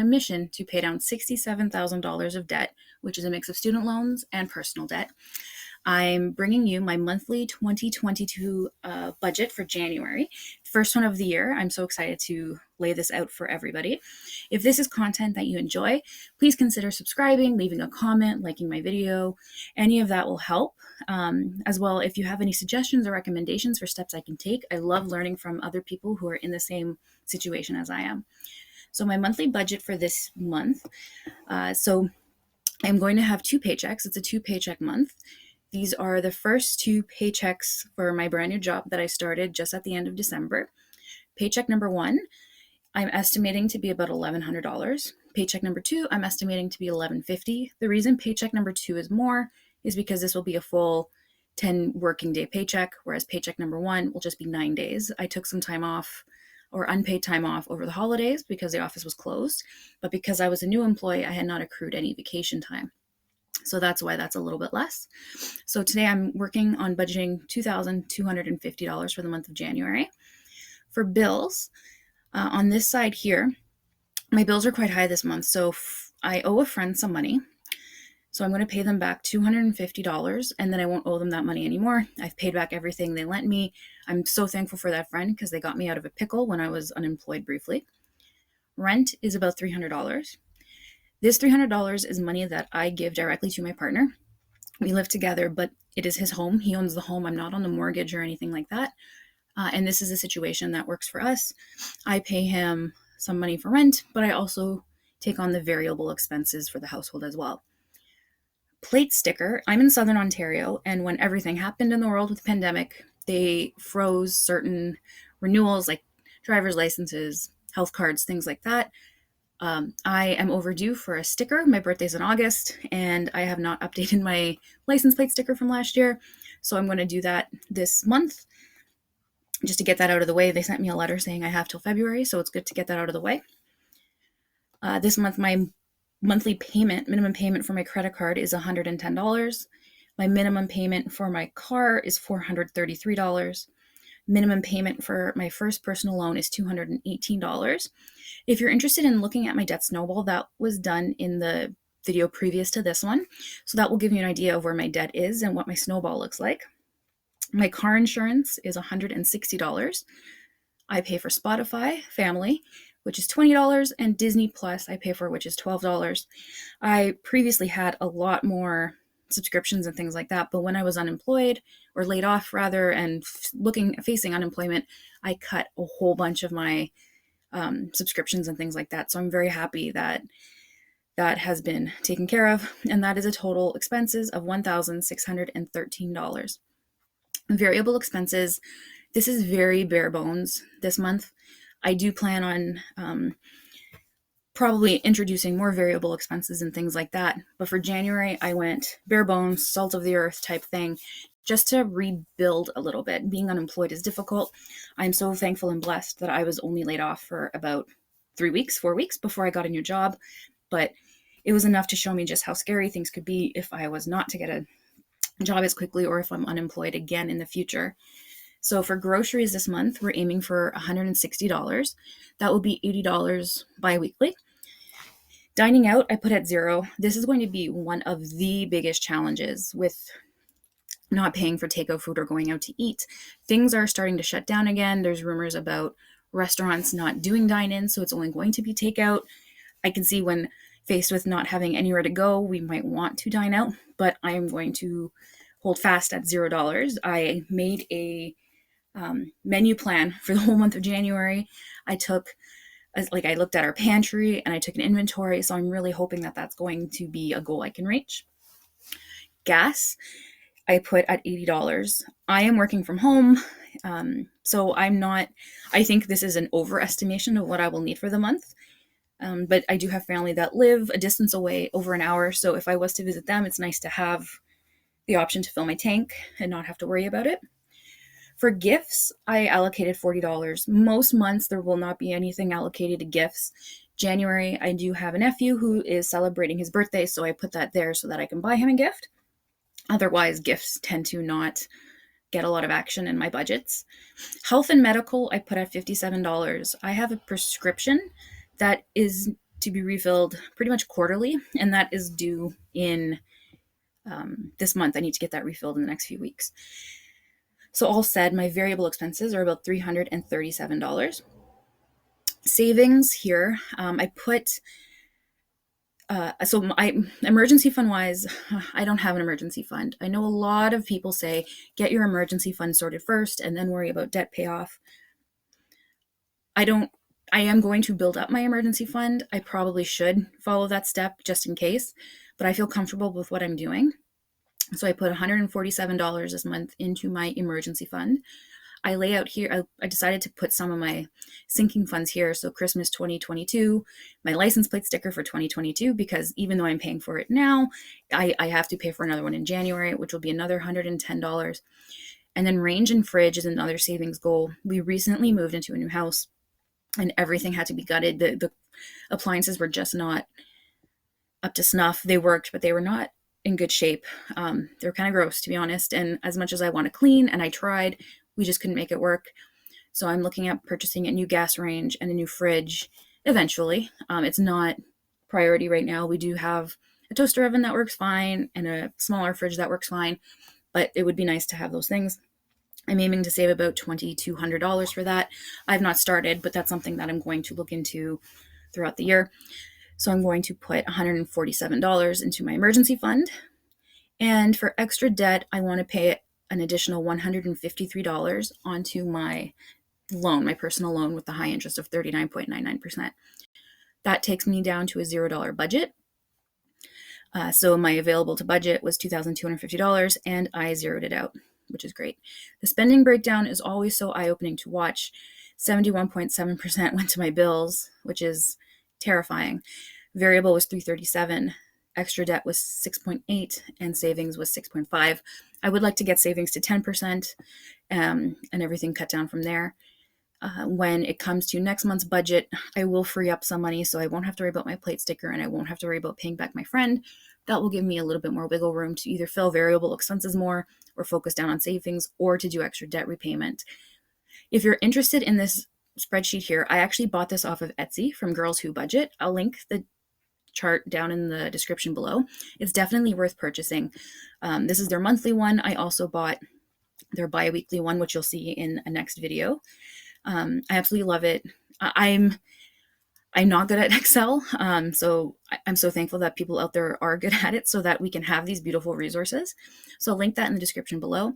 mission to pay down $67,000 of debt, which is a mix of student loans and personal debt. I'm bringing you my monthly 2022 budget for January, first one of the year. I'm so excited to lay this out for everybody. If this is content that you enjoy, please consider subscribing, leaving a comment, liking my video. Any of that will help. As well, if you have any suggestions or recommendations for steps I can take, I love learning from other people who are in the same situation as I am. So my monthly budget for this month, so I'm going to have 2 paychecks. It's a 2-paycheck month. These are the first 2 paychecks for my brand new job that I started just at the end of December. Paycheck number 1, I'm estimating to be about $1,100. Paycheck number 2, I'm estimating to be $1,150. The reason paycheck number 2 is more is because this will be a full 10 working day paycheck, whereas paycheck number 1 will just be 9 days. I took some time off or unpaid time off over the holidays because the office was closed, but because I was a new employee, I had not accrued any vacation time. So that's why that's a little bit less. So today I'm working on budgeting $2,250 for the month of January. For bills, on this side here, my bills are quite high this month. So I owe a friend some money. So I'm going to pay them back $250, and then I won't owe them that money anymore. I've paid back everything they lent me. I'm so thankful for that friend because they got me out of a pickle when I was unemployed briefly. Rent is about $300. This $300 is money that I give directly to my partner. We live together, but it is his home. He owns the home. I'm not on the mortgage or anything like that. And this is a situation that works for us. I pay him some money for rent, but I also take on the variable expenses for the household as well. Plate sticker, I'm in Southern Ontario, and when everything happened in the world with the pandemic, they froze certain renewals like driver's licenses, health cards, things like that. I am overdue for a sticker. My birthday's in August, and I have not updated my license plate sticker from last year. So I'm going to do that this month just to get that out of the way. They sent me a letter saying I have till February, so it's good to get that out of the way. This month, my monthly minimum payment for my credit card is $110. My minimum payment for my car is $433. Minimum payment for my first personal loan is $218. If you're interested in looking at my debt snowball, that was done in the video previous to this one. So that will give you an idea of where my debt is and what my snowball looks like. My car insurance is $160. I pay for Spotify Family, which is $20, and Disney Plus I pay for, which is $12. I previously had a lot more subscriptions and things like that, but when I was unemployed or laid off rather and facing unemployment, I cut a whole bunch of my subscriptions and things like that. So I'm very happy that that has been taken care of, and that is a total expenses of $1,613. Variable expenses, this is very bare bones this month. I do plan on probably introducing more variable expenses and things like that. But for January, I went bare bones, salt of the earth type thing, just to rebuild a little bit. Being unemployed is difficult. I'm so thankful and blessed that I was only laid off for about 4 weeks before I got a new job. But it was enough to show me just how scary things could be if I was not to get a job as quickly or if I'm unemployed again in the future. So for groceries this month, we're aiming for $160. That will be $80 bi-weekly. Dining out, I put at $0. This is going to be one of the biggest challenges with not paying for takeout food or going out to eat. Things are starting to shut down again. There's rumors about restaurants not doing dine-in, so it's only going to be takeout. I can see when faced with not having anywhere to go, we might want to dine out, but I am going to hold fast at $0. I made a menu plan for the whole month of January. I looked at our pantry and I took an inventory, so I'm really hoping that that's going to be a goal I can reach. Gas, I put at $80. I am working from home, so I think this is an overestimation of what I will need for the month. But I do have family that live a distance away, over an hour, so if I was to visit them, it's nice to have the option to fill my tank and not have to worry about it. For gifts, I allocated $40. Most months, there will not be anything allocated to gifts. January, I do have a nephew who is celebrating his birthday, so I put that there so that I can buy him a gift. Otherwise, gifts tend to not get a lot of action in my budgets. Health and medical, I put at $57. I have a prescription that is to be refilled pretty much quarterly, and that is due in this month. I need to get that refilled in the next few weeks. So all said, my variable expenses are about $337. Savings here, I put so my emergency fund wise, I don't have an emergency fund. I know a lot of people say get your emergency fund sorted first and then worry about debt payoff. I don't. I am going to build up my emergency fund. I probably should follow that step just in case, but I feel comfortable with what I'm doing. So I put $147 this month into my emergency fund. I lay out here, I decided to put some of my sinking funds here. So Christmas 2022, my license plate sticker for 2022, because even though I'm paying for it now, I have to pay for another one in January, which will be another $110. And then range and fridge is another savings goal. We recently moved into a new house and everything had to be gutted. The appliances were just not up to snuff. They worked, but they were not in good shape. They were kind of gross, to be honest. And as much as I want to clean, and I tried, we just couldn't make it work. So I'm looking at purchasing a new gas range and a new fridge eventually. It's not priority right now. We do have a toaster oven that works fine and a smaller fridge that works fine, but it would be nice to have those things. I'm aiming to save about $2,200 for that. I've not started, but that's something that I'm going to look into throughout the year. So I'm going to put $147 into my emergency fund. And for extra debt, I want to pay an additional $153 onto my loan, my personal loan with the high interest of 39.99%. That takes me down to a $0 budget. So my available to budget was $2,250 and I zeroed it out, which is great. The spending breakdown is always so eye-opening to watch. 71.7% went to my bills, which is terrifying. Variable was $337. Extra debt was 6.8 and savings was 6.5. I would like to get savings to 10% and everything cut down from there. When it comes to next month's budget, I will free up some money so I won't have to worry about my plate sticker and I won't have to worry about paying back my friend. That will give me a little bit more wiggle room to either fill variable expenses more or focus down on savings or to do extra debt repayment. If you're interested in this spreadsheet here, I actually bought this off of Etsy from Girls Who Budget. I'll link the chart down in the description below. It's definitely worth purchasing. This is their monthly one. I also bought their bi-weekly one, which you'll see in a next video. I absolutely love it. I'm not good at Excel, so I'm so thankful that people out there are good at it so that we can have these beautiful resources. So I'll link that in the description below.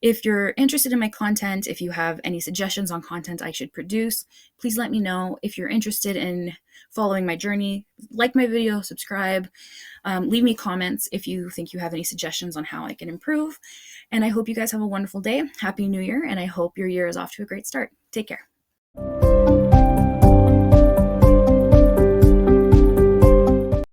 If you're interested in my content, if you have any suggestions on content I should produce, please let me know. If you're interested in following my journey, like my video, subscribe, leave me comments if you think you have any suggestions on how I can improve. And I hope you guys have a wonderful day. Happy New Year, and I hope your year is off to a great start. Take care.